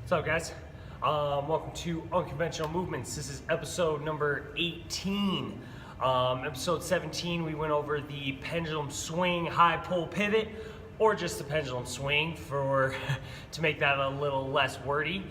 What's up, guys? Welcome to Unconventional Movements. This is episode number 18. Episode 17, we went over the pendulum swing, high pull pivot, or just the pendulum swing to make that a little less wordy.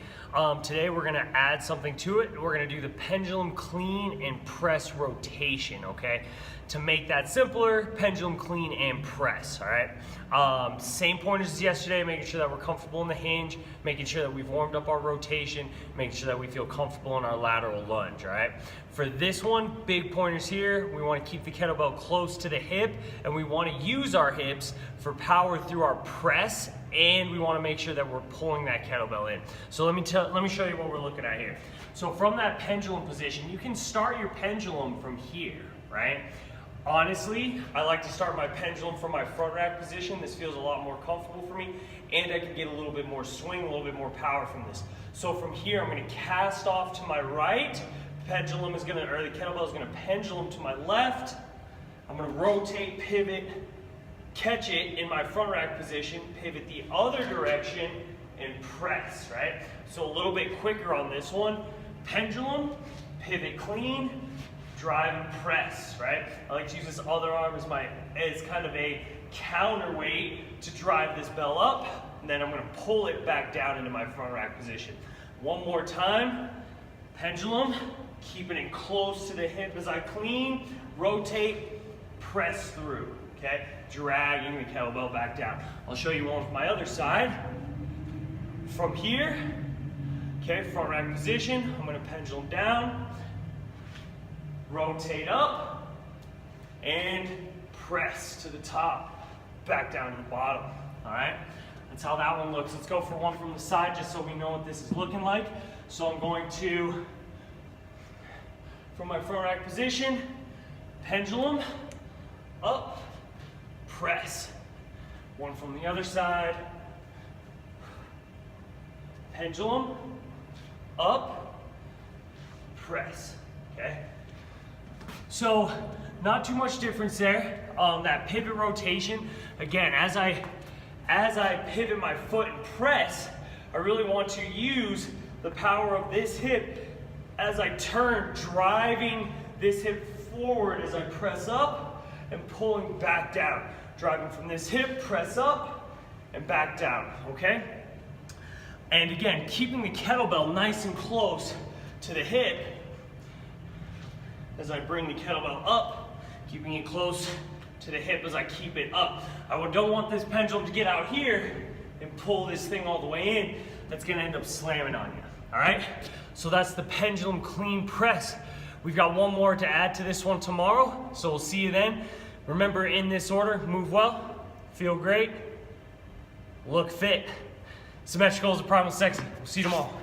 Today we're gonna add something to it. We're gonna do the pendulum clean and press rotation, okay? To make that simpler, pendulum clean and press, all right? Same pointers as yesterday, making sure that we're comfortable in the hinge, making sure that we've warmed up our rotation, making sure that we feel comfortable in our lateral lunge, all right? For this one, big pointers here, we wanna keep the kettlebell close to the hip, and we wanna use our hips for power through our press, and we wanna make sure that we're pulling that kettlebell in. So let me show you what we're looking at here. So from that pendulum position, you can start your pendulum from here, right? Honestly, I like to start my pendulum from my front rack position. This feels a lot more comfortable for me, and I can get a little bit more swing, a little bit more power from this. So from here, I'm gonna cast off to my right. The kettlebell is gonna pendulum to my left. I'm gonna rotate, pivot, catch it in my front rack position, pivot the other direction, and press, right? So a little bit quicker on this one. Pendulum, pivot clean, drive and press, right? I like to use this other arm as kind of a counterweight to drive this bell up, and then I'm gonna pull it back down into my front rack position. One more time, pendulum, keeping it close to the hip as I clean, rotate, press through, okay? Dragging the kettlebell back down. I'll show you one with my other side. From here, okay, front rack position, I'm gonna pendulum down, rotate up, and press to the top, back down to the bottom, all right? That's how that one looks. Let's go for one from the side just so we know what this is looking like. So I'm going to, from my front rack position, pendulum, up, press. One from the other side, pendulum, up, press, okay? So, not too much difference there. That pivot rotation, again, as I pivot my foot and press, I really want to use the power of this hip as I turn, driving this hip forward as I press up and pulling back down. Driving from this hip, press up and back down, okay? And again, keeping the kettlebell nice and close to the hip as I bring the kettlebell up, keeping it close to the hip as I keep it up. I don't want this pendulum to get out here and pull this thing all the way in. That's gonna end up slamming on you, all right? So that's the pendulum clean press. We've got one more to add to this one tomorrow, so we'll see you then. Remember, in this order, move well, feel great, look fit. Symmetrical is the primal sexy. We'll see you tomorrow.